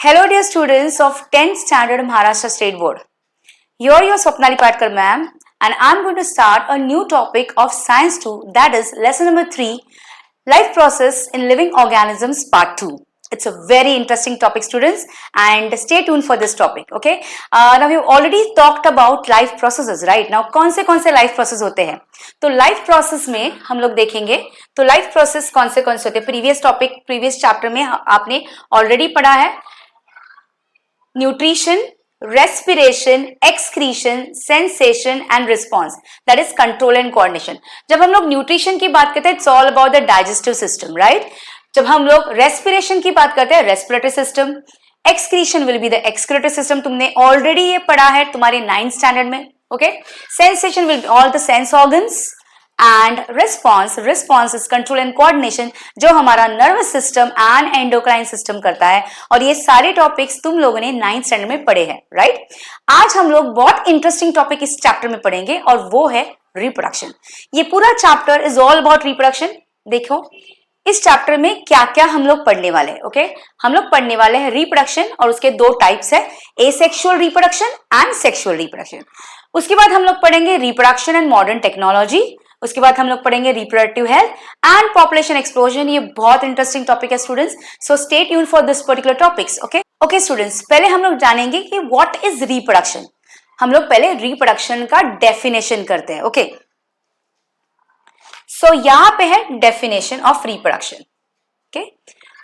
Hello dear students of 10th Standard Maharashtra State Board. You're your Swapnali Patkar ma'am and I'm going to start a new topic of Science 2, that is lesson number 3, Life Process in Living Organisms Part 2. It's a very interesting topic students and stay tuned for this topic, okay? Now we've already talked about life processes, right? Now कौन से life process होते हैं? तो life process में हम लोग देखेंगे तो life process कौन से होते हैं? previous chapter में आपने already पढ़ा है nutrition, respiration, excretion, sensation and response, that is control and coordination. जब हम लोग न्यूट्रिशन की बात करते हैं it's all about the digestive system, right. जब हम लोग रेस्पिरेशन की बात करते हैं respiratory system, excretion will be the excretory system, तुमने ऑलरेडी ये पढ़ा है तुम्हारे 9th स्टैंडर्ड में, okay. Sensation will be all the sense organs and response is control and coordination, जो हमारा nervous system and endocrine system करता है. और ये सारे टॉपिक्स तुम लोगों ने 9th स्टैंडर्ड में पढ़े हैं, राइट. आज हम लोग बहुत इंटरेस्टिंग टॉपिक इस चैप्टर में पढ़ेंगे और वो है रिप्रोडक्शन. ये पूरा chapter is all about reproduction. देखो इस चैप्टर में क्या क्या हम लोग पढ़ने वाले हैं, ओके. हम लोग पढ़ने वाले हैं रिप्रोडक्शन और उसके दो टाइप्स है, asexual reproduction and sexual reproduction. उसके बाद हम लोग पढ़ेंगे रिप्रोडक्शन एंड मॉडर्न टेक्नोलॉजी. उसके बाद हम लोग पढ़ेंगे reproductive health and population explosion. ये बहुत इंटरेस्टिंग टॉपिक है students, so stay tuned for this particular topics, okay students. पहले हम लोग जानेंगे कि व्हाट इज रिप्रोडक्शन. हम लोग पहले रिप्रोडक्शन का डेफिनेशन करते हैं, ओके. सो यहां पे है definition of reproduction, okay.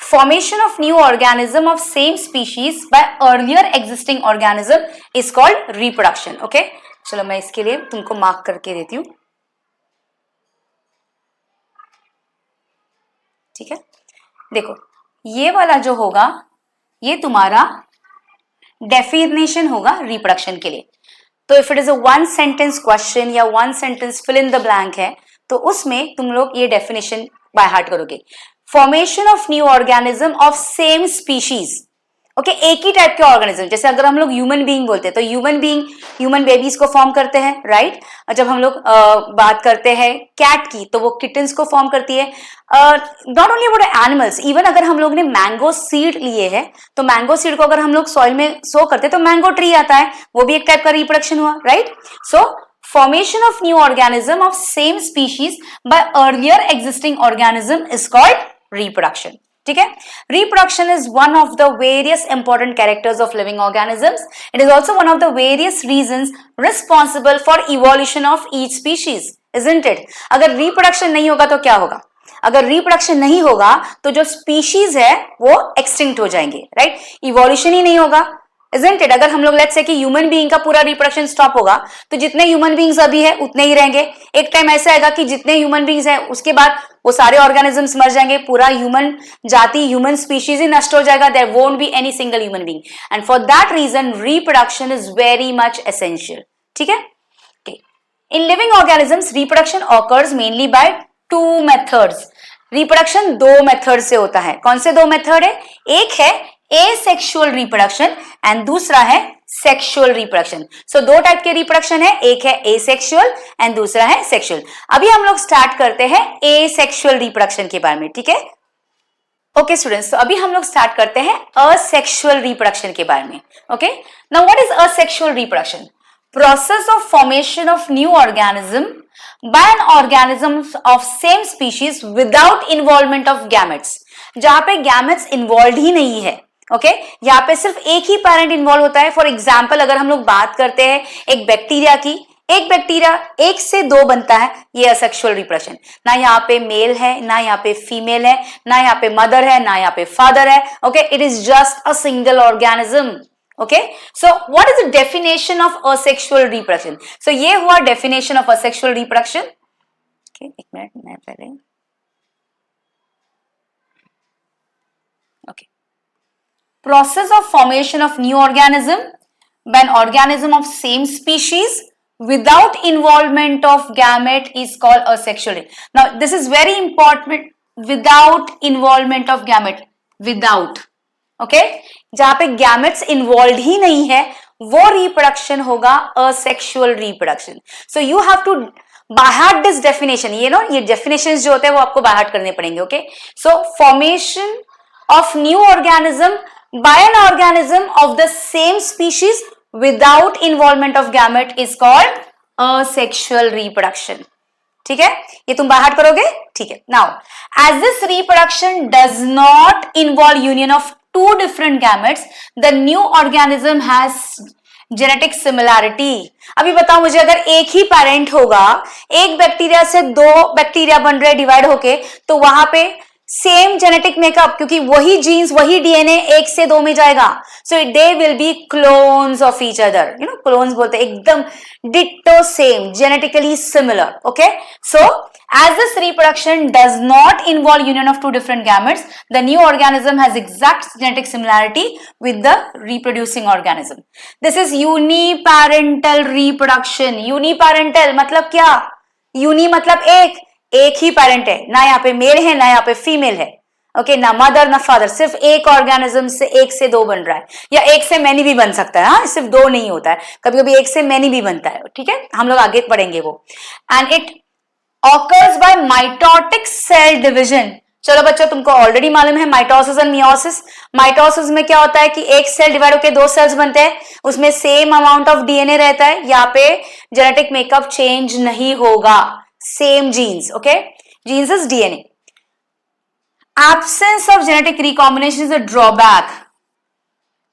Formation of new organism of same species bye earlier existing organism is called reproduction, okay. चलो मैं इसके लिए तुमको मार्क करके देती हूं, ठीक है. देखो ये वाला जो होगा ये तुम्हारा डेफिनेशन होगा रिप्रोडक्शन के लिए. तो if it is a 1 sentence question या 1 sentence fill in the blank है तो उसमें तुम लोग ये डेफिनेशन बाय हार्ट करोगे. Formation of new organism of same species, okay. एक ही टाइप के ऑर्गेनिज्म, जैसे अगर हम लोग ह्यूमन बीइंग बोलते हैं तो ह्यूमन बेबीज को फॉर्म करते हैं, राइट. जब हम लोग बात करते हैं कैट की तो वो किटन्स को फॉर्म करती है. Not only about animals, even अगर हम लोग ने मैंगो सीड लिए है तो मैंगो सीड को अगर हम लोग सॉइल में सो करते हैं तो मैंगो ट्री आता है, वो भी एक टाइप का रिप्रोडक्शन हुआ, right. So formation of new organism of same species bye earlier existing organism is called reproduction, ठीक है. Reproduction is one of the various important characters of living organisms. It is also one of the various reasons responsible for evolution of each species, isn't it. अगर reproduction नहीं होगा तो क्या होगा? अगर reproduction नहीं होगा तो जो स्पीशीज है वो एक्सटिंक्ट हो जाएंगे, राइट. इवोल्यूशन ही नहीं होगा, इजंट इट. अगर हम लोग लेट्स से कि ह्यूमन बीइंग का पूरा रिप्रोडक्शन स्टॉप होगा तो जितने ह्यूमन बीइंग्स अभी है उतने ही रहेंगे. एक टाइम ऐसा आएगा कि जितने ह्यूमन बीइंग्स है उसके बाद वो सारे ऑर्गेनिजम्स मर जाएंगे, पूरा ह्यूमन जाति ह्यूमन स्पीशीज ही नष्ट हो जाएगा. There won't be any single human being and for that reason reproduction is very much essential, ठीक है. In living organisms reproduction occurs mainly by 2 methods. Reproduction 2 method से होता है. कौन से 2 मेथड है? एक है एसेक्सुअल रिप्रोडक्शन एंड दूसरा है सेक्सुअल रिप्रोडक्शन. सो 2 टाइप के रिप्रोडक्शन है, एक है एसेक्सुअल एंड दूसरा है सेक्सुअल. अभी हम लोग स्टार्ट करते हैं एसेक्सुअल रिप्रोडक्शन के बारे में, ठीक है. ओके स्टूडेंट्स, तो अभी हम लोग स्टार्ट करते हैं असेक्सुअल रिप्रोडक्शन के बारे में, okay. Now what is asexual reproduction? Process of formation of new organism by an organism of same species without involvement of gametes. जहां पे gametes involved ही नहीं है, ओके. यहाँ पे सिर्फ एक ही पैरेंट इन्वॉल्व होता है. फॉर एग्जाम्पल अगर हम लोग बात करते हैं एक बैक्टीरिया की, एक बैक्टीरिया 1 से 2 बनता है, ये असेक्सुअल रिप्रोडक्शन. ना यहाँ पे मेल है ना यहाँ पे फीमेल है, ना यहाँ पे मदर है ना यहाँ पे फादर है, okay. It is just a single organism, okay. So what is the definition of asexual reproduction? So ये हुआ definition of asexual reproduction. Okay, एक मिनट मैं पहले, okay. Process of formation of new organism by an organism of same species without involvement of gamete is called asexual. Now this is very important, without involvement of gamete, without, okay. जहां पे gametes involve ही नहीं है वो reproduction होगा asexual reproduction. So you have to by heart this definition. ये definitions जो होते हैं वो आपको बाय हार्ट करने पड़ेंगे, okay. So formation of new organism by an organism of the same species without involvement of gamete is called asexual reproduction. ठीक है, ये तुम बाहर करोगे. ठीक है. Now, as this reproduction does not involve union of two different gametes, the new organism has genetic similarity. अभी बताओ मुझे, अगर एक ही पेरेंट होगा, एक बैक्टीरिया से दो बैक्टीरिया बन रहे डिवाइड होके, तो वहां पे सेम जेनेटिक मेकअप, क्योंकि वही जीन्स वही डीएनए एक से दो में जाएगा. So they will be clones of each other. You know, clones बोलते हैं एकदम ditto same, genetically similar. Okay, so as this reproduction does not involve union of two different gametes, the new organism has exact genetic similarity with the reproducing organism. This is uniparental reproduction. Uniparental मतलब क्या? uni मतलब एक ही parent है, ना यहाँ पे mail है ना यहाँ पे फीमेल है. ओके, ना मदर ना फादर, सिर्फ एक ऑर्गेनिज्म से एक से दो बन रहा है, या एक से मैनी भी बन सकता है. हाँ, सिर्फ दो नहीं होता है, कभी कभी एक से मैनी भी बनता है. ठीक है, हम लोग आगे पढ़ेंगे वो. And it occurs by mitotic cell division. चलो बच्चों, तुमको ऑलरेडी मालूम है माइटोसिस एंड मियोसिस. माइटोसिस में क्या होता है कि एक सेल डिवाइड होकर दो सेल्स बनते हैं, उसमें सेम अमाउंट ऑफ डीएनए रहता है, यहाँ पे जेनेटिक मेकअप चेंज नहीं होगा, same genes. Okay, genes is DNA. Absence of genetic recombination is a drawback.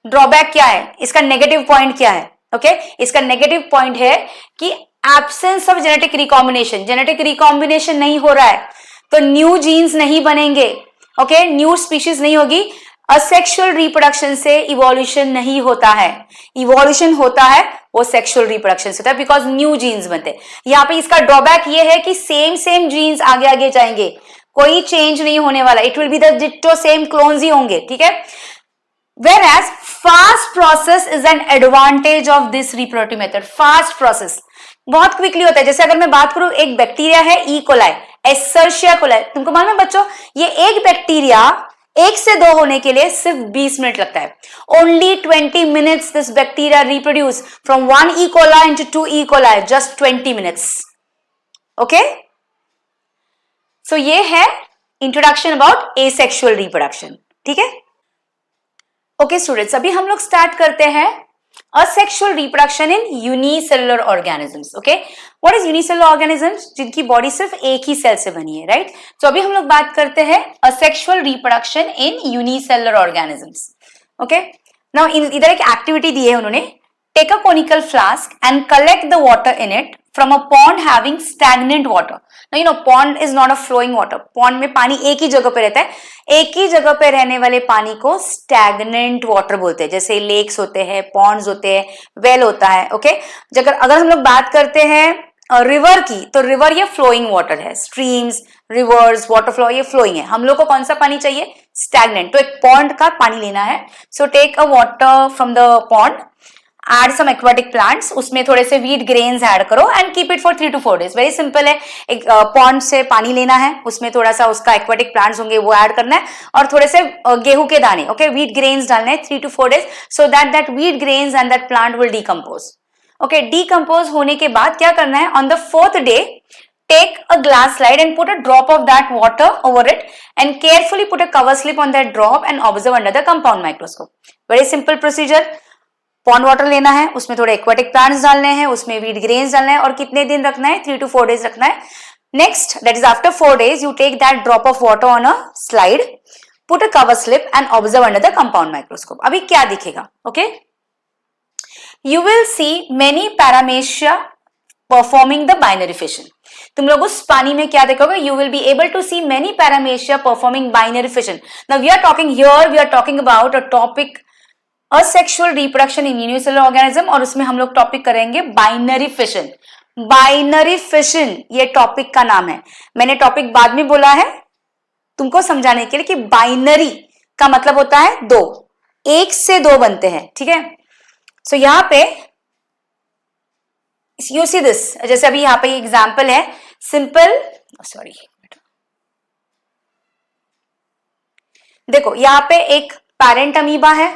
Drawback क्या है, इसका नेगेटिव पॉइंट क्या है? ओके, इसका नेगेटिव पॉइंट है कि absence of genetic recombination. Genetic recombination नहीं हो रहा है तो न्यू जीन्स नहीं बनेंगे. ओके, न्यू स्पीशीज नहीं होगी. असेक्सुअल रिप्रोडक्शन से इवोल्यूशन नहीं होता है. इवोल्यूशन होता है वो सेक्सुअल रिप्रोडक्शन से होता है, बिकॉज न्यू जीन्स बनते हैं. यहाँ पे इसका ड्रॉबैक ये है कि सेम जीन्स आगे आगे जाएंगे, कोई चेंज नहीं होने वाला. It will be the ditto same clones ही होंगे. ठीक है, whereas fast process is an advantage of this reproductive method. fast process बहुत क्विकली होता है. जैसे अगर मैं बात करूं, एक बैक्टीरिया है ई कोलाई, एसर्शिया कोलाई. तुमको मालूम है बच्चों, ये एक बैक्टीरिया एक से दो होने के लिए सिर्फ 20 मिनट लगता है. Only 20 minutes this bacteria reproduce from 1 E coli into 2 E coli, just 20 minutes. Okay, so ये है इंट्रोडक्शन अबाउट एसेक्सुअल रिप्रोडक्शन. ठीक है. ओके स्टूडेंट्स, अभी हम लोग स्टार्ट करते हैं asexual reproduction in unicellular organisms. Okay, what is unicellular organisms? जिनकी बॉडी सिर्फ एक ही सेल से बनी है, राइट? तो अभी हम लोग बात करते हैं asexual reproduction in unicellular organisms. Okay, now इधर एक एक्टिविटी दी है उन्होंने. Take a conical flask and collect the water in it from a pond having stagnant water. Now you know pond is not a flowing water. Pond में पानी एक ही जगह पे रहता है. एक ही जगह पे रहने वाले पानी को stagnant water बोलते हैं. जैसे लेक्स होते हैं, ponds होते हैं, वेल होता है. ओके, अगर हम लोग बात करते हैं रिवर की, तो रिवर ये फ्लोइंग वाटर है. स्ट्रीम्स, रिवर्स, वाटर फ्लो ये फ्लोइंग है. हम लोग को कौन सा पानी चाहिए? स्टैग्नेंट. तो एक पॉन्ड का पानी लेना है. So take a water from the pond, add some aquatic plants, उसमें थोड़े से वीट ग्रेन्स ऐड करो and keep it for 3 to 4 days. Very simple है. एक पॉन्ड से पानी लेना है, उसमें थोड़ा सा उसका एक्वाटिक प्लांट्स होंगे वो ऐड करना है, और थोड़े से गेहूं के दाने, ओके, वीट ग्रेन्स डालना है 3 to 4 days, so that wheat grains and that plant will decompose. Okay, decompose होने के बाद क्या करना है? On the 4th day take a glass slide and put a drop of that water over it and carefully put a cover slip on that drop and observe under the compound microscope. Very simple procedure. Pond water लेना है, उसमें थोड़े aquatic plants डालने हैं, उसमें wheat grains डालना है, और कितने दिन रखना है? 3 to 4 days रखना है. Next, that is after 4 days, you take that drop of water on a slide, put a cover slip and observe under the compound microscope. अभी क्या दिखेगा? Okay, you will see many paramecia performing the binary fission. तुम लोग उस पानी में क्या देखोगे? You will be able to see many paramecia performing binary fission. Now we are talking about a topic asexual reproduction in unicellular organism, और उसमें हम लोग टॉपिक करेंगे बाइनरी फिशन. बाइनरी फिशन ये टॉपिक का नाम है. मैंने टॉपिक बाद में बोला है तुमको समझाने के लिए कि बाइनरी का मतलब होता है दो, एक से दो बनते हैं. ठीक है, सो यहां पे यू सी दिस, जैसे अभी यहां पे एग्जांपल है सिंपल, सॉरी, देखो यहां पे एक पेरेंट अमीबा है.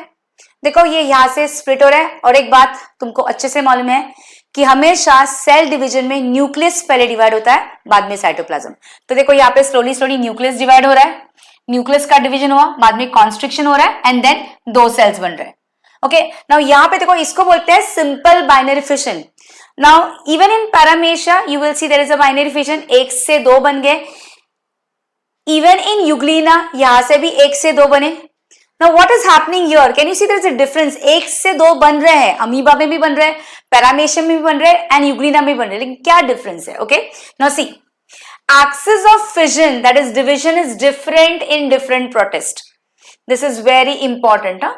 देखो ये यहां से स्प्लिट हो रहा है. और एक बात तुमको अच्छे से मालूम है कि हमेशा सेल डिवीजन में न्यूक्लियस पहले डिवाइड होता है, बाद में साइटोप्लाज्म. तो देखो यहाँ पे स्लोली न्यूक्लियस डिवाइड हो रहा है. न्यूक्लियस का डिवीजन हुआ, बाद में कॉन्स्ट्रिक्शन हो रहा है एंड देन 2 सेल्स बन रहे हैं। ओके, नाउ यहां पे देखो इसको बोलते हैं simple binary fission. Now even in paramecia you will see there is a binary fission, 1 से 2 बन गए। इवन इन यूग्लिना यहां से भी 1 से 2 बने। Now what is happening here, can you see there is a difference, 1 से 2 बन रहे हैं, अमीबा में भी बन रहे हैं, पैरामेशियम में भी बन रहे हैं एंड यूग्लिना में भी बन रहे हैं, लेकिन क्या डिफरेंस है? Okay, now see axis of fission, that is division, is different in different protist. This is very important, huh?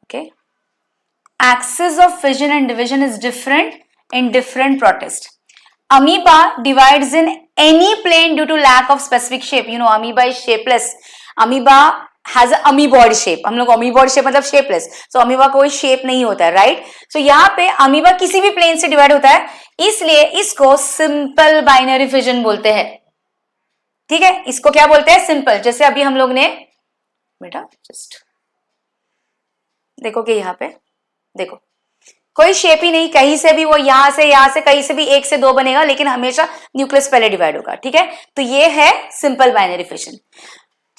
Okay, axis of fission and division is different in different protist. Amoeba divides in any plane due to lack of specific shape. You know, amoeba is shapeless. Amoeba has a amoeboid shape. हम लोग amoeboid shape मतलब shapeless. So amoeba कोई shape नहीं होता है, right? So यहाँ पे amoeba किसी भी plane से divide होता है, इसलिए इसको simple binary fission बोलते हैं। ठीक है, इसको क्या बोलते हैं? simple। जैसे अभी हम लोग ने बेटा just देखो कि यहाँ पे देखो कोई शेप ही नहीं, कहीं से भी वो यहां से कहीं से भी 1 से 2 बनेगा, लेकिन हमेशा न्यूक्लियस पहले डिवाइड होगा। ठीक है, तो ये है सिंपल बाइनरी फिशन।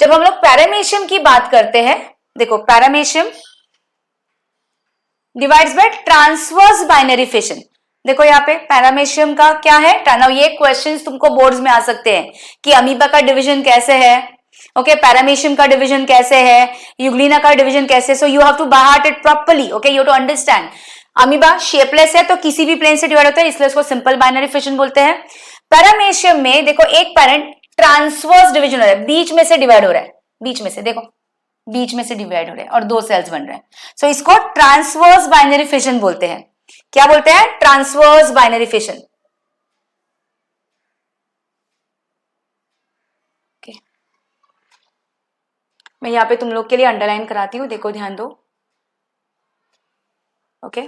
जब हम लोग पैरामेशियम की बात करते हैं, देखो paramecium divides bye transverse binary fission. देखो यहाँ पे पैरामेशियम का क्या है, ये क्वेश्चंस तुमको बोर्ड्स में आ सकते हैं कि अमीबा का डिवीजन कैसे है, ओके, पैरामेशियम का डिवीजन कैसे है, यूग्लिना का डिवीजन कैसे। So you have to by heart it properly, okay, you have to understand. Amoeba shapeless है तो किसी भी प्लेन से डिवाइड होता है, इसलिए उसको सिंपल बाइनरी फिशन बोलते हैं। पैरामेशियम में देखो एक पैरेंट ट्रांसवर्स डिवीजन हो रहा है, बीच में से डिवाइड हो रहा है, बीच में से देखो, बीच में से डिवाइड हो रहे हैं और 2 सेल्स बन रहे हैं। सो इसको ट्रांसवर्स बाइनरी फिशन बोलते हैं। क्या बोलते हैं? Transverse binary fission. मैं यहाँ पे तुम लोग के लिए अंडरलाइन कराती हूँ, देखो ध्यान दो। Okay,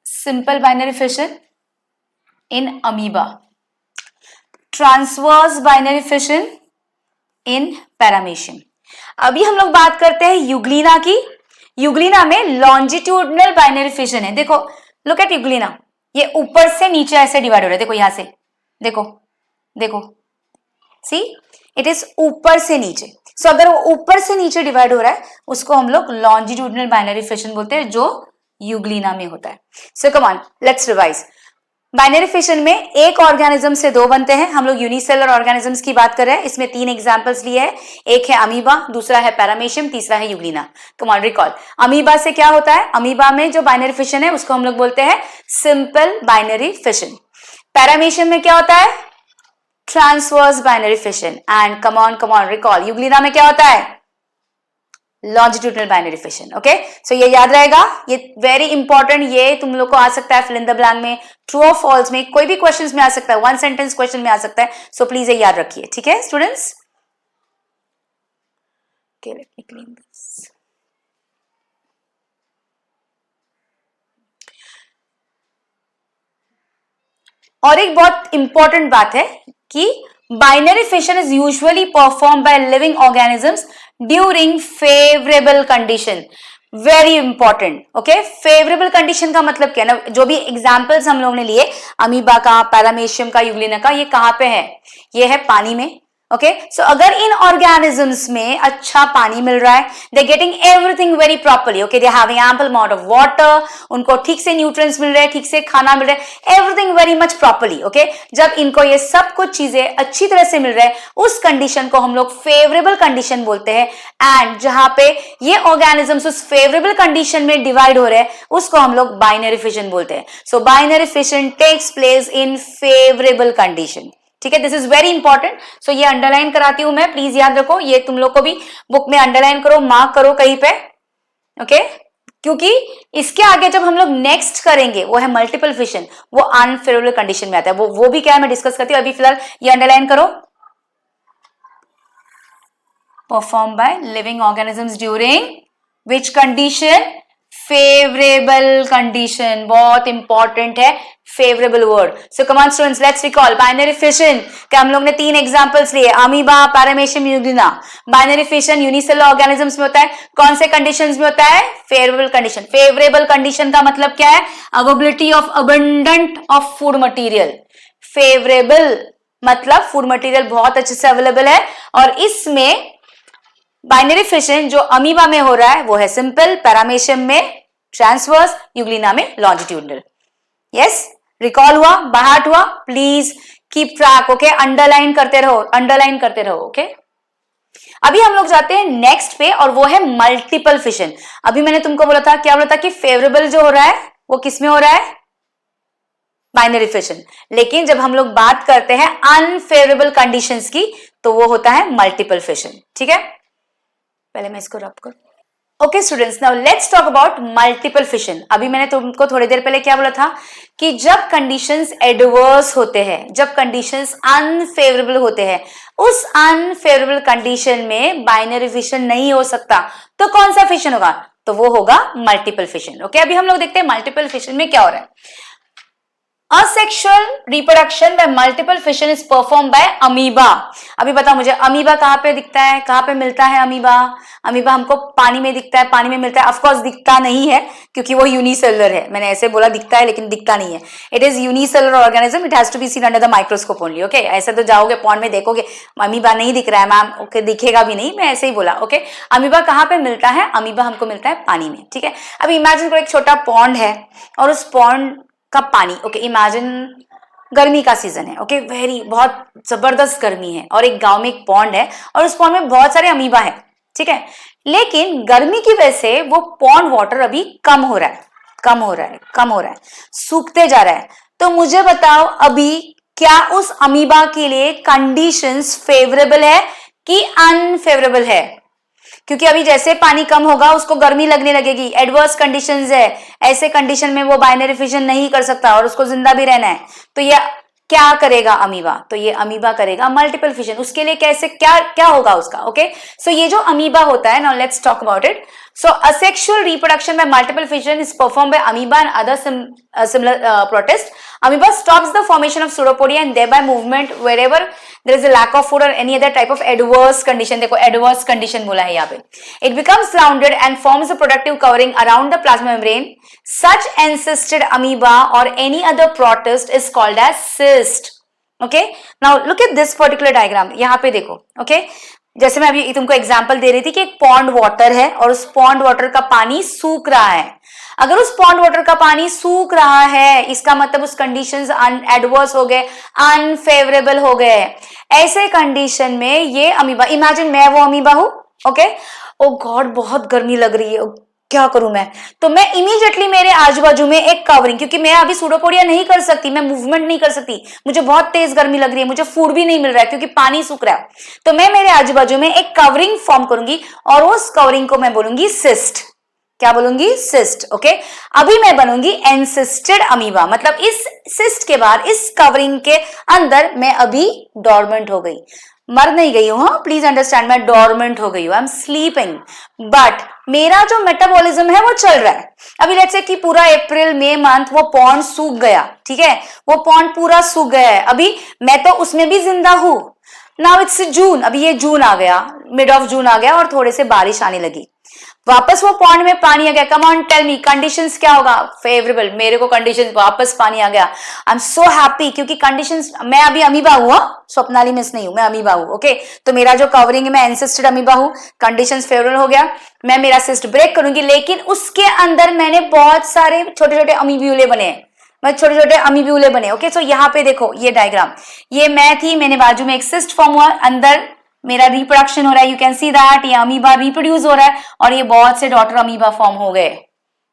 simple binary fission in amoeba, transverse binary fission in paramecium. अभी हम लोग बात करते हैं यूग्लिना की। यूग्लिना में लॉन्जिट्यूडनल बाइनरी फिशन है। देखो लुक एट यूग्लिना, ये ऊपर से नीचे ऐसे डिवाइड हो रहा है, देखो यहां से, देखो देखो, सी इट इज ऊपर से नीचे। सो अगर वो ऊपर से नीचे डिवाइड हो रहा है उसको हम लोग लॉन्जिट्यूडनल बाइनरी फिशन बोलते हैं, जो यूग्लिना में होता है। So come on, let's revise. Binary fission में एक ऑर्गेनिज्म से 2 बनते हैं। हम लोग यूनिसेलुलर ऑर्गेनिजम्स की बात कर रहे हैं, इसमें 3 एग्जांपल्स लिए हैं, एक है अमीबा, दूसरा है पैरामेशियम, तीसरा है Euglena. Come on recall, amoeba से क्या होता है? अमीबा में जो बाइनरी फिशन है उसको हम लोग बोलते हैं सिंपल बाइनरी फिशन। पैरामेशियम में क्या होता है? Transverse binary fission. And come on recall, Euglena में क्या होता है? Longitudinal binary fission. Okay, so ये याद रहेगा, ये वेरी इंपॉर्टेंट, ये तुम लोग को आ सकता है फिल इन द ब्लैंक में, ट्रू और फॉल्स में, कोई भी क्वेश्चंस में आ सकता है, 1 सेंटेंस क्वेश्चन में आ सकता है। सो प्लीज ये याद रखिए, ठीक है students. Okay, let me clean this. और एक बहुत इंपॉर्टेंट बात है कि binary fission is usually perform by living organisms during favourable condition. Very important, okay, favourable condition का मतलब क्या है ना, जो भी एग्जांपल्स हम लोगों ने लिए अमीबा का, पैरामेशियम का, यूग्लिना का, ये कहां पे है? ये है पानी में। ओके, सो अगर इन ऑर्गेनिजम्स में अच्छा पानी मिल रहा है, they getting everything very properly, okay, they having ample amount of water, उनको ठीक से न्यूट्रिएंट्स मिल रहे हैं, ठीक से खाना मिल रहा है, everything very much properly. Okay, जब इनको ये सब कुछ चीजें अच्छी तरह से मिल रहा है, उस कंडीशन को हम लोग फेवरेबल कंडीशन बोलते हैं। एंड जहां पे ये ऑर्गेनिजम्स उस फेवरेबल कंडीशन में डिवाइड हो रहे हैं उसको हम लोग बाइनरी फिशन बोलते हैं। So binary fission takes place in favourable condition. ठीक है, this is very important. So ये अंडरलाइन कराती हूं मैं, प्लीज याद रखो, ये तुम लोग को भी बुक में अंडरलाइन करो, मार्क करो कहीं पे। ओके, क्योंकि इसके आगे जब हम लोग नेक्स्ट करेंगे वो है मल्टीपल फिशन, वो अनफेवरेबल कंडीशन में आता है, वो भी क्या है मैं डिस्कस करती हूँ। अभी फिलहाल ये अंडरलाइन करो, perform by living organisms during which condition? Favourable condition. बहुत इंपॉर्टेंट है favourable word. So come on students, let's recall binary fission के हम लोग ने 3 एग्जांपल्स लिए, amoeba, paramecium, Euglena. Binary fission unicellular organisms में होता है, कौन से कंडीशंस में होता है? Favourable condition. फेवरेबल कंडीशन का मतलब क्या है? Availability of abundant of food material. Favourable मतलब फूड मटेरियल बहुत अच्छे से अवेलेबल है, और इसमें बाइनरी फिशन जो अमीबा में हो रहा है वो है सिंपल, पैरामेशियम में ट्रांसवर्स, यूग्लिना में लॉन्जिट्यूडनल। यस, रिकॉल हुआ, बाय हार्ट हुआ, please keep track, okay, underline करते रहो, अंडरलाइन करते रहो, ओके। अभी हम लोग जाते हैं नेक्स्ट पे, और वो है मल्टीपल फिशन। अभी मैंने तुमको बोला था, क्या बोला था कि फेवरेबल जो हो रहा है वो किसमें हो रहा है, बाइनरी फिशन, लेकिन जब हम लोग बात करते हैं अनफेवरेबल कंडीशंस की तो वो होता है मल्टीपल फिशन। ठीक है, पहले मैं इसको रब कर। Okay students, now let's talk about multiple fission. अभी मैंने तुमको थोड़ी देर पहले क्या बोला था कि जब कंडीशंस एडवर्स होते हैं, जब कंडीशंस अनफेवरेबल होते हैं, उस अनफेवरेबल कंडीशन में बाइनरी फिशन नहीं हो सकता, तो कौन सा फिशन होगा, तो वो होगा मल्टीपल फिशन। ओके, अभी हम लोग देखते हैं मल्टीपल फिशन में क्या हो रहा है। Asexual reproduction by multiple fission is performed by amoeba। अभी बताओ मुझे, अमीबा कहाँ पे दिखता है, कहाँ पे मिलता है अमीबा? अमीबा हमको पानी में दिखता है, पानी में मिलता है, ऑफकोर्स दिखता नहीं है क्योंकि वो यूनिसेलुलर है। मैंने ऐसे बोला दिखता है लेकिन दिखता नहीं है। It is unicellular organism, it has to be seen under the microscope only. Okay, ऐसे तो जाओगे पॉन्ड में देखोगे अमीबा नहीं दिख रहा है मैम, ओके, दिखेगा भी नहीं, मैं ऐसे ही बोला। ओके, अमीबा कहाँ पे मिलता है? अमीबा हमको मिलता है पानी में। ठीक है, अभी इमेजिन करो एक छोटा पॉन्ड है और उस पॉन्ड का पानी, ओके, इमेजिन गर्मी का सीजन है, ओके, बहुत जबरदस्त गर्मी है, और एक गांव में एक पॉन्ड है और उस पॉन्ड में बहुत सारे अमीबा है। ठीक है, लेकिन गर्मी की वजह से वो पॉन्ड वाटर अभी कम हो रहा है, कम हो रहा है, कम हो रहा है, सूखते जा रहा है। तो मुझे बताओ अभी क्या उस अमीबा के लिए कंडीशंस फेवरेबल है कि अनफेवरेबल है? क्योंकि अभी जैसे पानी कम होगा उसको गर्मी लगने लगेगी, एडवर्स कंडीशंस है, ऐसे कंडीशन में वो बाइनरी फिशन नहीं कर सकता और उसको जिंदा भी रहना है। तो ये क्या करेगा अमीबा? तो ये अमीबा करेगा मल्टीपल फिशन। उसके लिए कैसे, क्या क्या होगा उसका? ओके, सो ये जो अमीबा होता है, now let's talk about it. So asexual reproduction by multiple fission is performed by amoeba and other similar protists. Amoeba stops the formation of pseudopodia and thereby movement wherever there is a lack of food or any other type of adverse condition. देखो adverse condition बोला है यहाँ पे। It becomes rounded and forms a protective covering around the plasma membrane. Such encysted amoeba or any other protist is called as cyst. Okay? Now look at this particular diagram. यहाँ पे देखो, okay? जैसे मैं अभी तुमको example दे रही थी कि एक पॉन्ड वाटर है और उस पॉन्ड वाटर का पानी सूख रहा है। अगर उस पॉन्ड वाटर का पानी सूख रहा है, इसका मतलब उस कंडीशंस एडवर्स हो गए, अनफेवरेबल हो गए। ऐसे कंडीशन में ये अमीबा, इमेजिन मैं वो अमीबा हूं, ओके, ओ गॉड बहुत गर्मी लग रही है, क्या करूं मैं? तो मैं इमीडिएटली मेरे आजू बाजू में एक कवरिंग, क्योंकि मैं अभी सूडोपोडिया नहीं कर सकती, मैं मूवमेंट नहीं कर सकती, मुझे बहुत तेज गर्मी लग रही है, मुझे फूड भी नहीं मिल रहा है क्योंकि पानी सूख रहा है, तो मैं मेरे आजू बाजू में एक कवरिंग फॉर्म करूंगी और उस कवरिंग को मैं बोलूंगी सिस्ट। क्या बोलूंगी? सिस्ट। ओके, अभी मैं बनूंगी एनसिस्टेड अमीबा, मतलब इस सिस्ट के बाद इस कवरिंग के अंदर मैं अभी डॉर्मेंट हो गई, मर नहीं गई हूं, हाँ प्लीज अंडरस्टैंड, मैं डॉर्मेंट हो गई हूं, आई एम स्लीपिंग, बट मेरा जो मेटाबॉलिज्म है वो चल रहा है। अभी लेट्स से कि पूरा अप्रैल मई मंथ वो पॉन्ड सूख गया, ठीक है, वो पॉन्ड पूरा सूख गया है, अभी मैं तो उसमें भी जिंदा हूं। नाउ इट्स जून, अभी ये जून आ गया, मिड ऑफ जून आ गया और थोड़े से बारिश आने लगी, वापस वो पॉन्ड में पानी आ गया। Come on tell me, conditions क्या होगा? फेवरेबल, मेरे को कंडीशंस, वापस पानी आ गया, आई एम सो हैप्पी, क्योंकि कंडीशंस, मैं अभी अमीबा हुआ, स्वप्नाली मिस नहीं हूं, मैं अमीबा हूं। ओके, तो मेरा जो कवरिंग है मैं एंसेस्टेड अमीबा हूं, कंडीशंस फेवरेबल हो गया, मैं मेरा सिस्ट ब्रेक करूंगी, लेकिन उसके अंदर मैंने बहुत सारे छोटे छोटे अमीब्यूले बने, मैं छोटे छोटे अमीब्यूले बने। ओके, सो यहाँ पे देखो ये डायग्राम, ये मैं थी, मैंने बाजू में एक सिस्ट फॉर्म हुआ, अंदर मेरा रिप्रोडक्शन हो रहा है, यू कैन सी दैट, ये अमीबा रिप्रोड्यूस हो रहा है और ये बहुत से डॉटर अमीबा फॉर्म हो गए।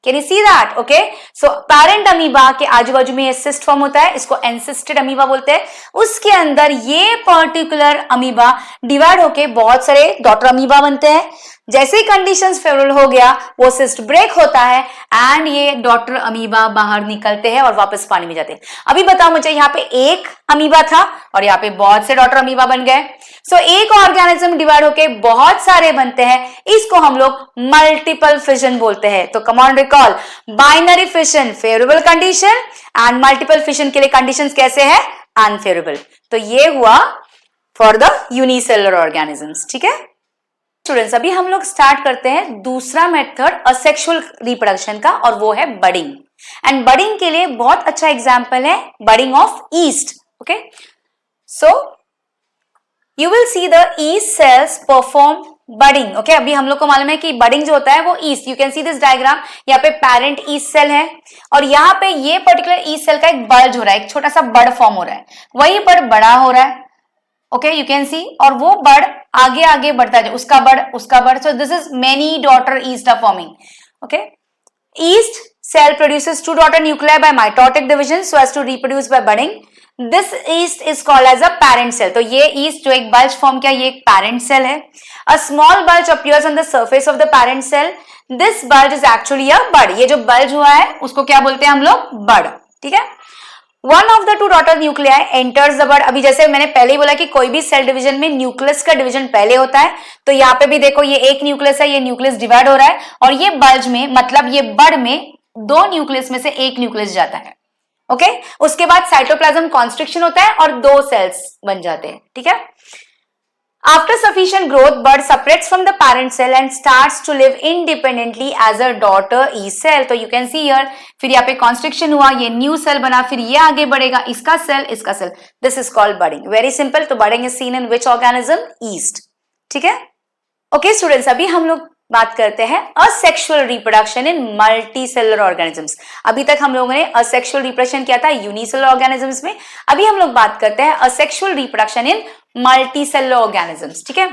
Can you see that? Okay, so parent amoeba के आजू बाजू में ये सिस्ट फॉर्म होता है, इसको एनसिस्टेड अमीबा बोलते हैं। उसके अंदर ये पर्टिकुलर अमीबा डिवाइड होके बहुत सारे डॉटर अमीबा बनते हैं। जैसे ही कंडीशंस फेवरेबल हो गया, वो सिस्ट ब्रेक होता है एंड ये डॉटर अमीबा बाहर निकलते हैं और वापस पानी में जाते हैं। अभी बताओ मुझे, यहाँ पे एक अमीबा था और यहाँ पे बहुत से डॉटर अमीबा बन गए। सो एक ऑर्गेनिज्म डिवाइड होके बहुत सारे बनते हैं, इसको हम लोग मल्टीपल फिशन बोलते हैं। तो come on recall, binary fission favourable condition and multiple fission के लिए कंडीशंस कैसे है? अनफेवरेबल। तो ये हुआ फॉर द यूनिसेलुलर ऑर्गेनिजम्स। ठीक है स्टूडेंट्स, अभी हम लोग स्टार्ट करते हैं दूसरा मेथड असेक्सुअल रिप्रोडक्शन का, और वो है बडिंग। एंड बडिंग के लिए बहुत अच्छा एग्जांपल है budding of east. Okay, so you will see the yeast cells perform budding. Okay, अभी हम लोग को मालूम है कि budding जो होता है वो yeast, you can see this diagram, यहाँ पे parent yeast cell है और यहाँ पे ये particular yeast cell का एक bulge हो रहा है, एक छोटा सा bud form हो रहा है, वही bud बड़ा हो रहा है. Okay, you can see, और वो bud आगे आगे बढ़ता है, उसका bud, so this is many daughter yeast are forming. Okay, yeast cell produces two daughter nuclei by mitotic division so as to reproduce by budding. This yeast is called as a parent cell. तो ये yeast जो एक bulge form किया, ये एक parent cell है. A small bulge appears on the surface of the parent cell. This bulge is actually a bud. ये जो bulge हुआ है उसको क्या बोलते हैं हम लोग? bud. ठीक है? One of the two daughter nuclei enters the bud. अभी जैसे मैंने पहले ही बोला कि कोई भी सेल डिवीजन में न्यूक्लियस का डिवीजन पहले होता है, तो यहाँ पे भी देखो ये एक न्यूक्लियस है, ये न्यूक्लियस डिवाइड हो रहा है और ये bulge में मतलब ये bud में दो न्यूक्लियस में से एक न्यूक्लियस जाता है. ओके, उसके बाद साइटोप्लाज्म कॉन्स्ट्रिक्शन होता है और दो सेल्स बन जाते हैं. ठीक है, after sufficient growth bud separates from the parent cell and starts to live independently as a daughter yeast cell. तो यू कैन सी हियर, फिर यहाँ पे कॉन्स्ट्रिक्शन हुआ, ये न्यू सेल बना, फिर ये आगे बढ़ेगा, इसका cell, this is called budding. Very simple. तो budding is seen in which organism? Yeast. ठीक है. ओके स्टूडेंट्स, अभी हम लोग बात करते हैं asexual reproduction in multicellular organisms. अभी तक हम लोगों ने असेक्सुअल रिप्रोडक्शन किया था यूनिसेलुलर ऑर्गेनिजम्स में. अभी हम लोग बात करते हैं asexual reproduction in multicellular organisms. ठीक है,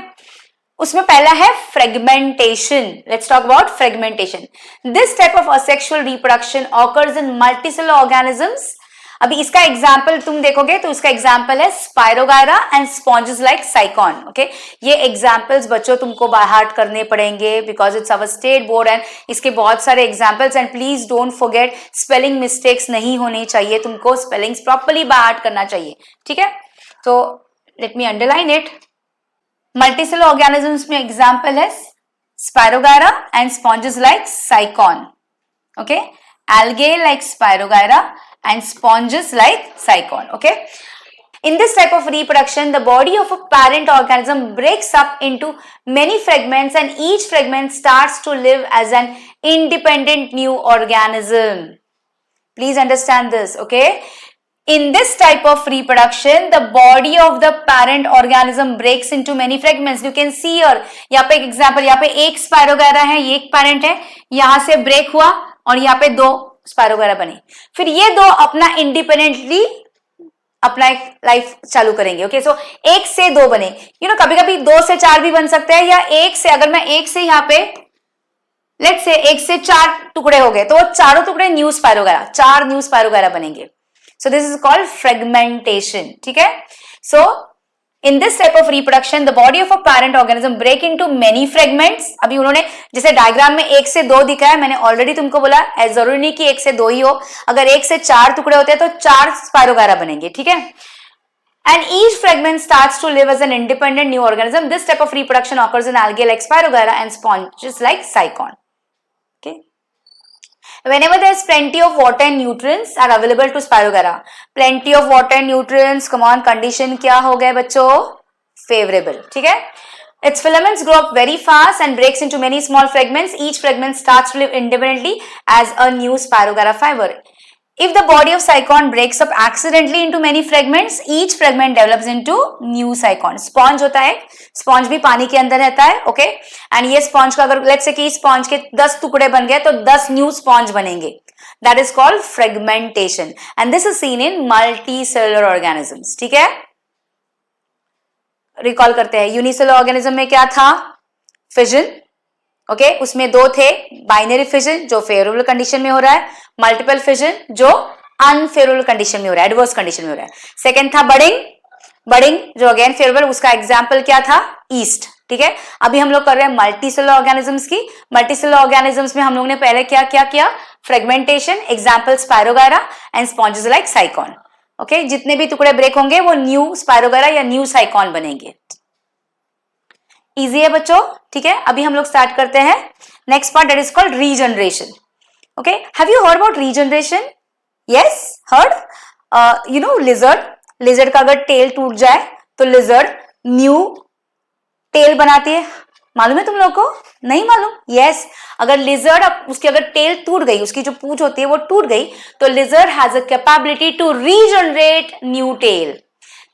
उसमें पहला है fragmentation. Let's talk about fragmentation. This type of asexual reproduction occurs in multicellular organisms. अभी इसका एग्जाम्पल तुम देखोगे तो इसका एग्जाम्पल है spirogyra and sponges like साइकॉन. Okay, ये एग्जाम्पल्स बच्चों तुमको बाय हार्ट करने पड़ेंगे because it's our state board and इसके बहुत सारे examples. And please don't forget, spelling mistakes नहीं होनी चाहिए, तुमको स्पेलिंग्स प्रॉपर्ली बाय हार्ट करना चाहिए. ठीक है, तो let me underline it. Multicellular organisms में एग्जाम्पल है spirogyra and sponges like साइकॉन. Okay, algae like Spirogyra and sponges like Saicon. Okay, in this type of reproduction the body of a parent organism breaks up into many fragments and each fragment starts to live as an independent new organism. Please understand this. Okay, in this type of reproduction the body of the parent organism breaks into many fragments. You can see here, यहाँ पे example, यहाँ पे एक Spirogyra है, ये एक parent है, यहाँ से break हुआ और यहाँ पे दो स्पायरोगायरा बने, फिर ये दो अपना इंडिपेंडेंटली अपना एक लाइफ चालू करेंगे. ओके, सो एक से दो बने, यू नो कभी कभी दो से चार भी बन सकते हैं, या एक से, अगर मैं एक से यहाँ पे लेट्स से एक से चार टुकड़े हो गए तो वो चारों टुकड़े न्यू स्पायरोगायरा, चार न्यू स्पायरोगायरा बनेंगे. So this is called fragmentation. ठीक है, सो in this type of reproduction the body of a parent organism break into many fragments. अभी उन्होंने जैसे डायग्राम में एक से दो दिखा है, मैंने ऑलरेडी तुमको बोला जरूरी नहीं कि एक से दो ही हो, अगर एक से चार टुकड़े होते हैं तो चार स्पायरोगायरा बनेंगे. ठीक है, and each fragment starts to live as an independent new organism. This type of reproduction occurs in algae like Spirogyra and sponges like Saicon. Okay, whenever there is plenty of water and nutrients are available to Spirogyra. Plenty of water and nutrients, come on, condition क्या हो गए बच्चों? Favorable. ठीक है, its filaments grow up very fast and breaks into many small fragments. Each fragment starts to live independently as a new Spirogyra fiber. If the body of Saicon breaks up accidentally into many fragments, each fragment develops into new Saicon. Sponge होता है, sponge भी पानी के अंदर रहता है. Okay, and ये sponge का अगर लेट्स से कि sponge के 10 टुकड़े बन गए तो 10 न्यू sponge बनेंगे. That is called fragmentation and this is seen in multicellular organisms. ठीक है, रिकॉल करते हैं. यूनिसेलुलर ऑर्गेनिज्म में क्या था? फिजन. ओके, उसमें दो थे, बाइनरी फिजन जो फेवरेबल कंडीशन में हो रहा है, मल्टीपल फिजन जो अनफेवरेबल कंडीशन में हो रहा है, एडवर्स कंडीशन में हो रहा है. सेकंड था बडिंग जो अगेन फेवरेबल, उसका एग्जांपल क्या था? ईस्ट. ठीक है, अभी हम लोग कर रहे हैं मल्टीसेलुलर ऑर्गेनिजम्स की. मल्टीसेलुलर ऑर्गेनिजम्स में हम लोग ने पहले क्या किया? Fragmentation, example spirogyra and sponges like साइकॉन. Okay, जितने भी टुकड़े ब्रेक होंगे वो न्यू स्पायरोगायरा या न्यू साइकॉन बनेंगे. इजी है बच्चों. ठीक है, अभी हम लोग स्टार्ट करते हैं next part, that is called regeneration. Okay, have you heard about regeneration? Yes, heard. You know lizard का अगर टेल टूट जाए तो लिजर्ड न्यू टेल बनाती है. मालूम है तुम लोग को? नहीं मालूम? यस, अगर लिजर्ड उसकी अगर टेल टूट गई, उसकी जो पूंछ होती है वो टूट गई, तो lizard has a capability to regenerate new tail.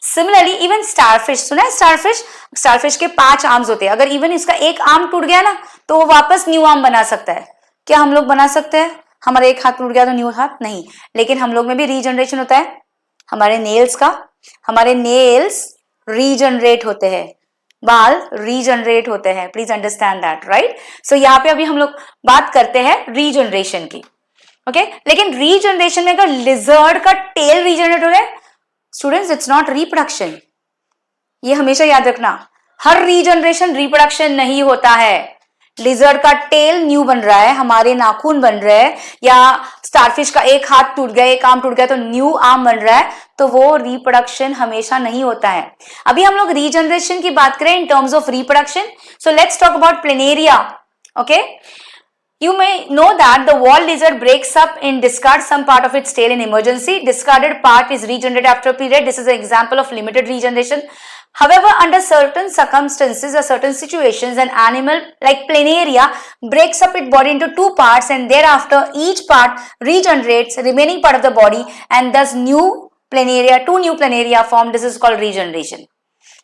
Similarly even starfish, सुना है स्टारफिश? स्टारफिश के 5 आर्म्स होते हैं, अगर इवन इसका एक आर्म टूट गया ना तो वो वापस न्यू आर्म बना सकता है। क्या हम लोग बना सकते हैं? हमारा एक हाथ टूट गया तो न्यू हाथ नहीं, लेकिन हम लोग में भी रीजनरेशन होता है। हमारे नेल्स का, हमारे नेल्स रीजनरेट होते हैं, बाल रीजनरेट होते हैं, प्लीज अंडरस्टैंड दैट, राइट? सो यहाँ पे अभी हम लोग बात करते हैं रीजनरेशन की, ओके? लेकिन रीजनरेशन में अगर लिजर्ड का टेल रीजनरेट हो रहा है, स्टूडेंट्स, इट्स नॉट रिप्रोडक्शन। ये हमेशा याद रखना, हर रीजनरेशन रिप्रोडक्शन नहीं होता है। लिजर्ड का टेल न्यू बन रहा है, हमारे नाखून बन रहे हैं, या स्टारफिश का एक हाथ टूट गया, एक आर्म टूट गया तो न्यू आर्म बन रहा है, तो वो रिप्रोडक्शन हमेशा नहीं होता है। अभी हम लोग रीजनरेशन की बात करें in terms of reproduction, so let's talk about planaria, okay? You may know that the wall lizard breaks up and discards some part of its tail in emergency. Discarded part is regenerated after a period. This is an example of limited regeneration. However, under certain circumstances or certain situations, an animal like planaria breaks up its body into 2 parts and thereafter each part regenerates remaining part of the body and thus new planaria, 2 new planaria form. This is called regeneration.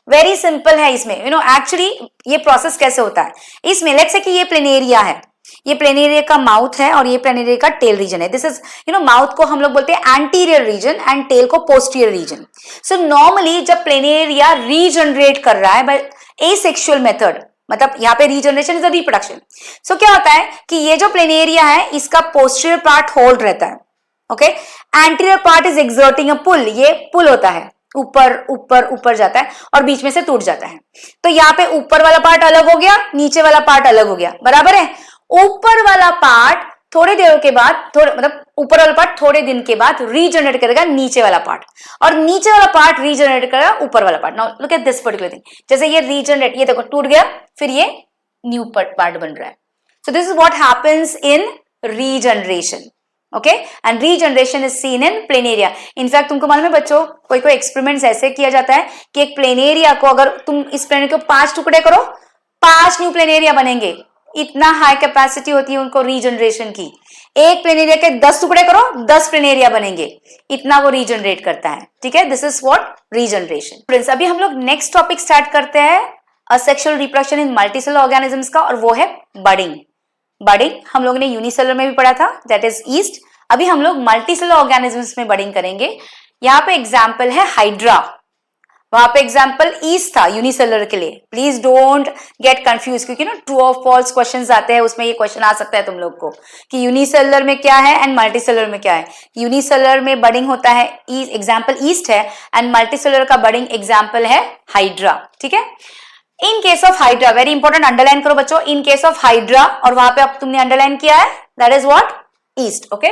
Very simple है इसमें, actually ये process कैसे होता है इसमें। Let's say कि ये planaria है, ये प्लेनेरिया का माउथ है और ये प्लेनेरिया का टेल रीजन है। दिस इज माउथ को हम लोग बोलते हैं एंटीरियर रीजन एंड टेल को पोस्टीरियर रीजन। सो नॉर्मली जब प्लेनेरिया रीजनरेट कर रहा है बाय एसेक्सुअल मेथड, मतलब यहाँ पे रीजनरेशन इज अ रिप्रोडक्शन। सो क्या होता है कि ये जो प्लेनेरिया है इसका पोस्टीरियर पार्ट होल्ड रहता है, okay? Anterior part is exerting a pull, ये पुल होता है, ऊपर ऊपर ऊपर जाता है और बीच में से टूट जाता है। तो यहाँ पे ऊपर वाला पार्ट अलग हो गया, नीचे वाला पार्ट अलग हो गया, बराबर है? ऊपर वाला पार्ट थोड़ी देर के बाद, मतलब ऊपर वाला पार्ट थोड़े दिन के बाद रीजनरेट करेगा नीचे वाला पार्ट, और नीचे वाला पार्ट रीजनरेट करेगा ऊपर वाला part. Now look at this particular thing, जैसे ये रीजनरेट, ये देखो टूट गया, फिर ये न्यू पार्ट बन रहा है। So this is what happens in regeneration, okay? And regeneration is seen in planaria. In fact तुमको मालूम है बच्चों, कोई कोई एक्सपेरिमेंट्स ऐसे किया जाता है कि एक प्लेनेरिया को अगर तुम इस प्लेनेरिया को 5 टुकड़े करो, 5 न्यू प्लेनेरिया बनेंगे। इतना हाई कैपेसिटी होती है उनको रीजनरेशन की। एक प्लेनेरिया के 10 टुकड़े करो, 10 प्लेनेरिया बनेंगे, इतना वो रीजनरेट करता है, ठीक है? This is what regeneration. Friends, अभी हम लोग नेक्स्ट टॉपिक स्टार्ट करते हैं, asexual reproduction in multicellular organisms का, और वो है बडिंग। बडिंग हम लोगों ने यूनिसेलुलर में भी पढ़ा था, दैट इज ईस्ट। अभी हम लोग मल्टीसेलुलर ऑर्गेनिजम्स में बडिंग करेंगे। यहाँ पे एग्जाम्पल है हाइड्रा, वहां पे एग्जाम्पल ईस्ट था यूनिसेलुलर के लिए। प्लीज डोंट गेट कंफ्यूज, क्योंकि ना ट्रू और फॉल्स क्वेश्चंस आते हैं, उसमें ये क्वेश्चन आ सकता है तुम लोग को कि यूनिसेलुलर में क्या है एंड मल्टीसेलुलर में क्या है। यूनिसेलुलर में बडिंग होता है, एग्जाम्पल ईस्ट है, एंड मल्टीसेलुलर का बडिंग एग्जाम्पल है हाइड्रा, ठीक है? In case of hydra, very important, underline करो बच्चों, इन केस ऑफ हाइड्रा, और वहां पे अब तुमने अंडरलाइन किया है, that is what? East, okay?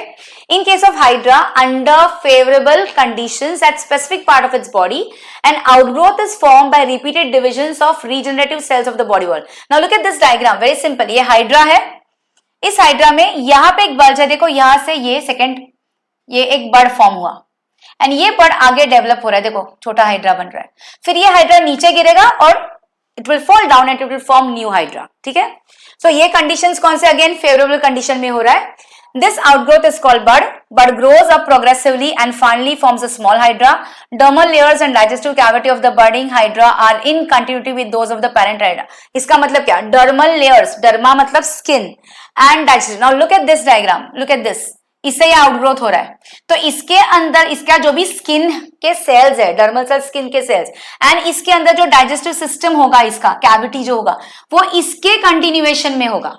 In case of Hydra, under favorable conditions at specific part of its body, an outgrowth is formed by repeated divisions of regenerative cells of the body wall. Now look at this diagram, very simple. ये Hydra है, इस Hydra में यहाँ पे एक bulge है, देखो यहाँ से ये सेकेंड, ये एक बर्ड फॉर्म हुआ, एंड ये बर्ड आगे डेवलप हो रहा है, देखो छोटा Hydra बन रहा है, फिर ये Hydra नीचे गिरेगा और it will fall down and it will form new Hydra, ठीक है? So ये conditions कौन से? अगेन फेवरेबल कंडीशन में हो रहा है। This outgrowth is called bud. Bud grows up progressively and finally forms a small hydra. Dermal layers and digestive cavity of the budding hydra are in continuity with those of the parent hydra. इसका मतलब क्या? Dermal layers, derma मतलब skin and digestive. Now look at this diagram. Look at this. इससे ये outgrowth हो रहा है, तो इसके अंदर इसका जो भी स्किन के सेल्स है, डर्मल सेल्स, स्किन के सेल्स, एंड इसके अंदर जो डाइजेस्टिव सिस्टम होगा, इसका कैविटी जो होगा, वो इसके कंटिन्यूएशन में होगा,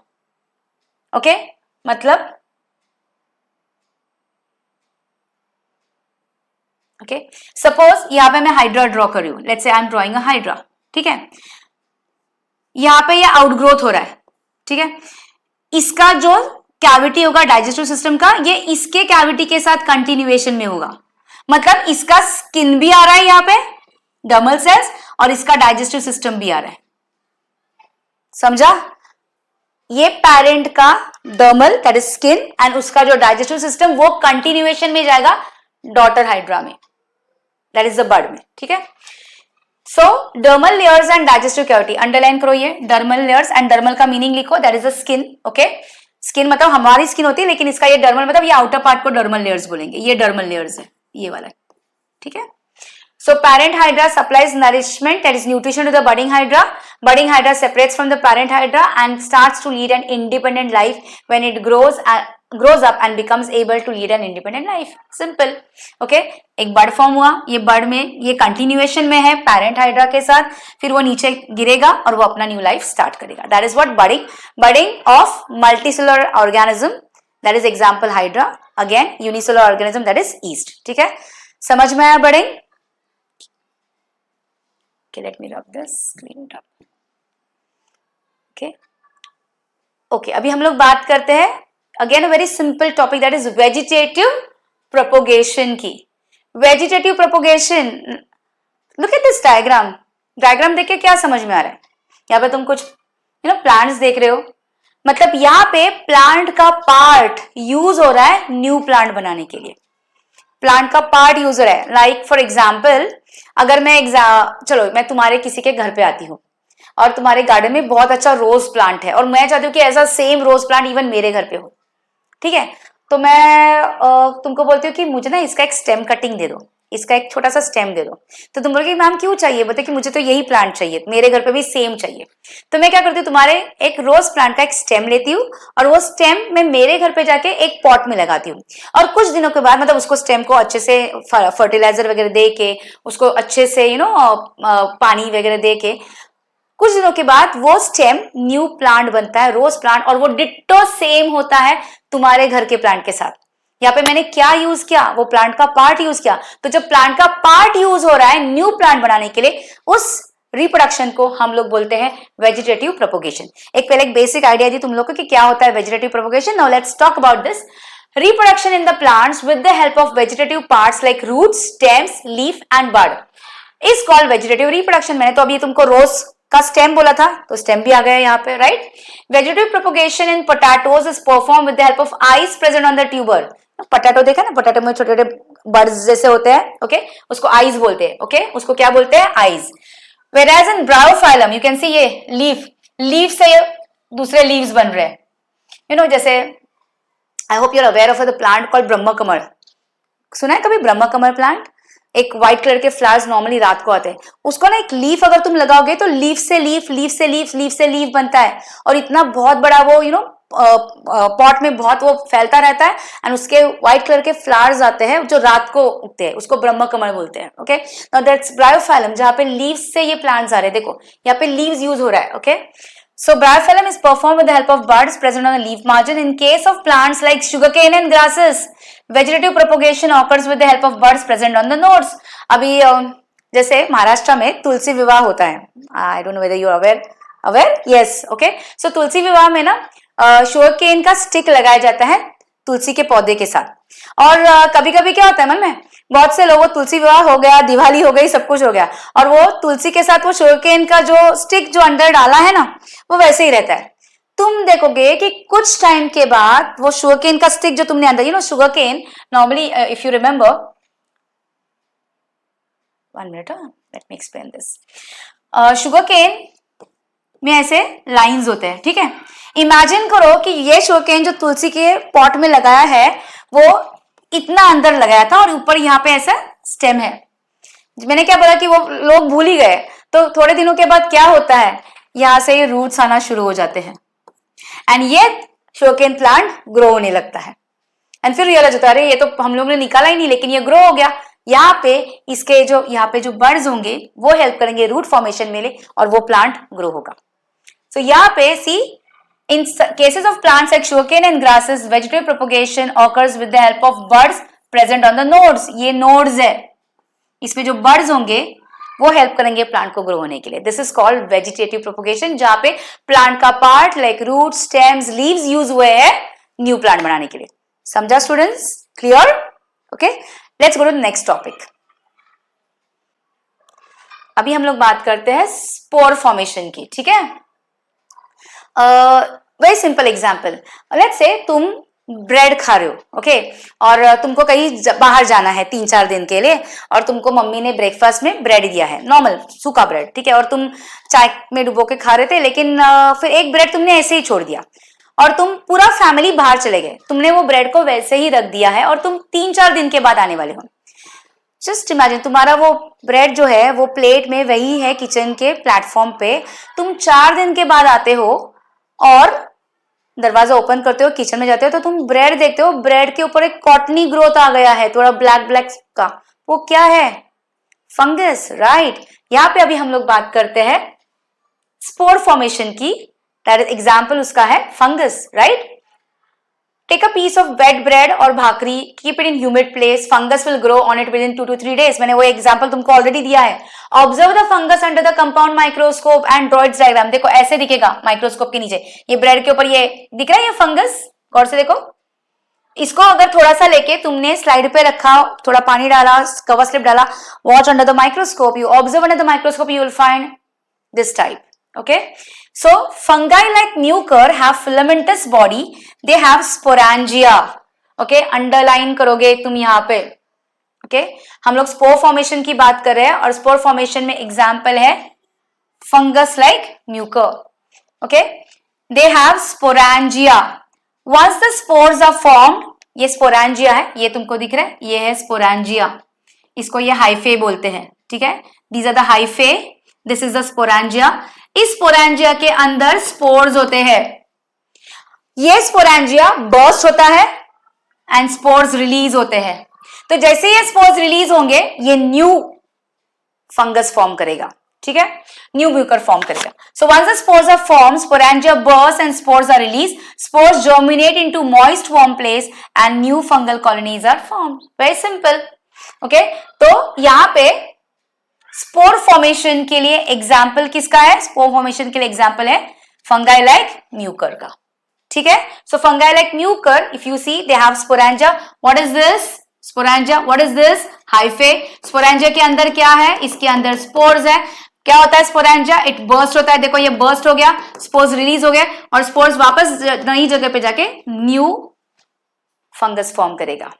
ओके? मतलब ओके, सपोज यहाँ पे मैं हाइड्रा ड्रॉ कर रही हूँ, let's say I am drawing a hydra, ठीक है? यहाँ पे ये आउटग्रोथ हो रहा है, ठीक है? इसका जो कैविटी होगा डाइजेस्टिव सिस्टम का, ये इसके कैविटी के साथ कंटिन्यूएशन में होगा, मतलब इसका स्किन भी आ रहा है यहाँ पे, डर्मल सेल्स, और इसका डाइजेस्टिव सिस्टम भी आ रहा है, समझा? ये पेरेंट का dermal that is skin and उसका जो डाइजेस्टिव सिस्टम वो कंटिन्यूएशन में जाएगा डॉटर हाइड्रा में, दैट इज द बर्ड में, ठीक है? So dermal layers and digestive cavity, underline करो ये डर्मल लेयर्स एंड डर्मल का मीनिंग लिखो, that is the skin, okay. Skin मतलब हमारी स्किन होती है, लेकिन इसका ये डर्मल मतलब ये आउटर पार्ट को डर्मल लेयर्स बोलेंगे, ये डर्मल लेयर्स है ये वाला, ठीक है। So parent hydra supplies nourishment, that is nutrition, to the budding hydra. Budding hydra separates from the parent hydra and starts to lead an independent life when it grows up and becomes able to lead an independent life. Simple, okay? एक bird form हुआ, ये bird में ये continuation में है parent hydra के साथ, फिर वो नीचे गिरेगा और वो अपना न्यू लाइफ स्टार्ट करेगा. That is what budding. Budding of multicellular organism, that is example hydra. Again unicellular organism, that is east. ठीक है, समझ में आया budding? Okay, let me rub this, clean it up. Okay, okay. अभी हम लोग बात करते हैं again a very simple topic, that is vegetative propagation की. Vegetative propagation. Look at this diagram. Diagram देख के क्या समझ में आ रहा है? यहाँ पे तुम कुछ plants देख रहे हो, मतलब यहाँ पे प्लांट का पार्ट यूज हो रहा है न्यू प्लांट बनाने के लिए. प्लांट का पार्ट यूज हो रहा है. लाइक फॉर एग्जाम्पल, अगर मैं चलो मैं तुम्हारे किसी के घर पे आती हूँ और तुम्हारे गार्डन में बहुत अच्छा रोज प्लांट है और मैं चाहती हूँ कि ऐसा सेम रोज प्लांट इवन मेरे घर पे हो. ठीक है, तो मैं तुमको बोलती हूँ कि मुझे ना इसका एक स्टेम कटिंग दे दो, इसका एक छोटा सा स्टेम दे दो. तो तुम बोलोगे मैम क्यों चाहिए? बोलते कि मुझे तो यही प्लांट चाहिए, मेरे घर पे भी सेम चाहिए. तो मैं क्या करती हूँ, तुम्हारे एक रोज प्लांट का एक स्टेम लेती हूँ और वो स्टेम मैं मेरे घर पे जाके एक पॉट में लगाती हूँ. और कुछ दिनों के बाद, मतलब उसको स्टेम को अच्छे से फर्टिलाइजर वगैरह दे के, उसको अच्छे से पानी वगैरह दे के, कुछ दिनों के बाद वो स्टेम न्यू प्लांट बनता है, रोज प्लांट, और वो डिट्टो सेम होता है तुम्हारे घर के प्लांट के साथ. यहाँ पे मैंने क्या यूज किया? वो प्लांट का पार्ट यूज किया. तो जब प्लांट का पार्ट यूज हो रहा है न्यू प्लांट बनाने के लिए, उस रिप्रोडक्शन को हम लोग बोलते हैं वेजिटेटिव प्रोपोगेशन. पहले एक बेसिक आइडिया दी तुम लोग को कि क्या होता है vegetative propagation. Now let's talk about this. Reproduction in the plants with the help of vegetative parts like roots, stems, leaf and bud is called vegetative reproduction. मैंने तो अभी तुमको रोज का स्टेम बोला था, तो स्टेम भी आ गया यहाँ पे, right. Vegetative propagation in potatoes is perform with the help of eyes present on the tuber. Potato देखा ना, पोटैटो में छोटे छोटे बर्ड्स जैसे होते हैं, ओके, उसको आइज बोलते हैं. ओके, उसको क्या बोलते हैं? Eyes. Whereas in Bryophyllum you can see ये लीफ से ये दूसरे लीव्स बन रहे हैं. जैसे I hope you are aware of the plant called Brahma Kamal. सुना है कभी ब्रह्म कमल प्लांट? एक व्हाइट कलर के फ्लावर्स नॉर्मली रात को आते हैं. उसको ना एक लीफ अगर तुम लगाओगे तो लीफ से लीफ, लीफ से लीफ, लीफ से लीफ बनता है, और इतना बहुत बड़ा वो पॉट में बहुत वो फैलता रहता है, एंड उसके व्हाइट कलर के फ्लावर्स आते हैं जो रात को उगते हैं, उसको ब्रह्म कमल बोलते हैं. ओके, नाउ दैट्स ब्रायोफाइलम, जहां पे लीव्स से ये प्लांट्स आ रहे हैं. देखो यहाँ पे लीव्स यूज हो रहा है. Okay, so bryophyllum is performed with the help of buds present on the leaf margin. In case of plants like sugarcane and grasses, vegetative propagation occurs with the help of buds present on the nodes. अभी जैसे महाराष्ट्र में तुलसी विवाह होता है. I don't know whether you are aware? Yes, okay. So तुलसी विवाह में ना sugarcane का स्टिक लगाया जाता है तुलसी के पौधे के साथ. और कभी कभी क्या होता है मन में, बहुत से लोगों, तुलसी विवाह हो गया, दिवाली हो गई, सब कुछ हो गया, और वो तुलसी के साथ वो शुगरकेन का जो स्टिक जो अंदर डाला है ना, वो वैसे ही रहता है. तुम देखोगे कि कुछ टाइम के बाद वो शुगरकेन का स्टिक जो तुमने अंदर, sugarcane normally, if you remember, 1 minute, let me explain this. Sugarcane में ऐसे लाइंस होते हैं. ठीक है, इमेजिन करो कि ये शुगरकेन जो तुलसी के पॉट में लगाया है वो इतना अंदर लगाया था और ऊपर यहाँ पे ऐसा स्टेम है. मैंने क्या बोला कि वो लोग भूल ही गए. तो थोड़े दिनों के बाद क्या होता है, यहाँ से ये रूट्स आना शुरू हो जाते हैं, एंड ये शुगरकेन प्लांट ग्रो होने लगता है. एंड फिर रियलाइज होता है अरे ये तो हम लोग ने निकाला ही नहीं, लेकिन ये ग्रो हो गया. यहाँ पे इसके जो यहाँ पे जो बर्ड्स होंगे वो हेल्प करेंगे रूट फॉर्मेशन में ले, और वो प्लांट ग्रो होगा. सो यहाँ पे सी, in cases of plants like sugarcane and grasses, vegetative propagation occurs with the help of buds present on the nodes. ये nodes है, इसमें जो buds होंगे वो हेल्प करेंगे प्लांट को ग्रो होने के लिए. This is called vegetative propagation, जहां पे प्लांट का part like root, stems, leaves use हुए हैं न्यू प्लांट बनाने के लिए. समझा students? Clear? Okay, let's go to the next topic. अभी हम लोग बात करते हैं स्पोर फॉर्मेशन की. ठीक है, very simple example. Let's say तुम ब्रेड खा रहे हो, ओके, और तुमको कहीं बाहर जाना है 3-4 दिन के लिए, और तुमको मम्मी ने ब्रेकफास्ट में ब्रेड दिया है, नॉर्मल सूखा ब्रेड, ठीक है, और तुम चाय में डुबो के खा रहे थे, लेकिन फिर एक ब्रेड तुमने ऐसे ही छोड़ दिया और तुम पूरा फैमिली बाहर चले गए, तुमने वो ब्रेड को वैसे ही रख दिया है और तुम 3-4 दिन के बाद आने वाले हो। जस्ट इमेजिन, तुम्हारा वो ब्रेड जो है वो प्लेट में वही है किचन के प्लेटफॉर्म पे, तुम 4 दिन के बाद आते हो और दरवाजा ओपन करते हो, किचन में जाते हो, तो तुम ब्रेड देखते हो, ब्रेड के ऊपर एक कॉटनी ग्रोथ आ गया है, थोड़ा ब्लैक ब्लैक का, वो क्या है? Fungus, right. यहाँ पे अभी हम लोग बात करते हैं स्पोर फॉर्मेशन की, दैट इज एग्जाम्पल उसका है fungus, right. Take a piece of wet bread और भाकरी, keep it in humid place, fungus will grow on it within 2 to 3 days। मैंने वो एग्जांपल तुमको ऑलरेडी दिया है। Observe the fungus under the compound microscope and draw it's diagram. देखो ऐसे दिखेगा माइक्रोस्कोप के नीचे, ये ब्रेड के ऊपर ये दिख रहा है, ये फंगस, गौर से देखो। इसको अगर थोड़ा सा लेके तुमने स्लाइड पे रखा, थोड़ा पानी डाला, कवर स्लिप डाला, watch under the microscope, you observe under the microscope, you will find this type. Okay, so fungi like mucor have filamentous body, they have sporangia. Okay, underline करोगे तुम यहाँ पे। Okay, हम लोग स्पोर फॉर्मेशन की बात कर रहे हैं और स्पोर फॉर्मेशन में एग्जाम्पल है fungus like Mucor. Okay, they have sporangia. Once the spores are formed, ये स्पोरेंजिया है, ये तुमको दिख रहा है, ये है स्पोरेंजिया, इसको ये हाइफे बोलते हैं, ठीक है, these are the hyphae, this is the sporangia. इस स्पोरेंजिया के अंदर स्पोर्स होते हैं, ये स्पोरेंजिया बर्स्ट होता है एंड स्पोर्स रिलीज होते हैं। तो जैसे ये स्पोर्स रिलीज होंगे, ये न्यू फंगस फॉर्म करेगा, ठीक है, न्यू म्यूकर फॉर्म करेगा। So once the spores are form, sporangia burst and spores are release, spores germinate into moist warm place and new fungal colonies are formed. Very simple. Okay, तो यहां पे spore formation के लिए example किसका है? Spore formation के लिए example है फंगाई लाइक म्यूकर का, ठीक है। So fungi like mucor, if you see they have sporangia. What is this? Sporangia. What is this? Hyphae. Sporangia के अंदर क्या है? इसके अंदर स्पोर्स है। क्या होता है स्पोरेंजिया? इट बर्स्ट होता है, देखो ये बर्स्ट हो गया, स्पोर्स रिलीज हो गया और स्पोर्स वापस नई जगह पे जाके न्यू फंगस फॉर्म करेगा।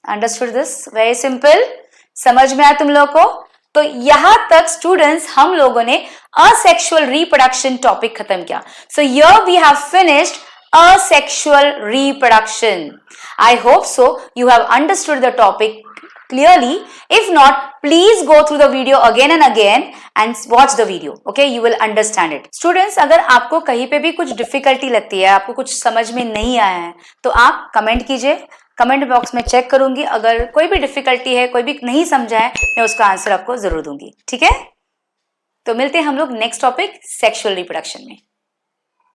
Understood this? Very simple. समझ में आया तुम लोग को? तो यहां तक स्टूडेंट्स हम लोगों ने असेक्सुअल रिप्रोडक्शन टॉपिक खत्म किया। So here we have finished asexual reproduction. I hope so you have understood the topic clearly. If not, please go through the video again and again and watch the video. Okay, you will understand it. Students, अगर आपको कहीं पे भी कुछ difficulty लगती है, आपको कुछ समझ में नहीं आया है, तो आप कमेंट कीजिए, कमेंट बॉक्स में चेक करूंगी। अगर कोई भी डिफिकल्टी है, कोई भी नहीं समझा है, मैं उसका आंसर आपको जरूर दूंगी, ठीक है। तो मिलते हैं हम लोग नेक्स्ट टॉपिक सेक्सुअल रिप्रोडक्शन में।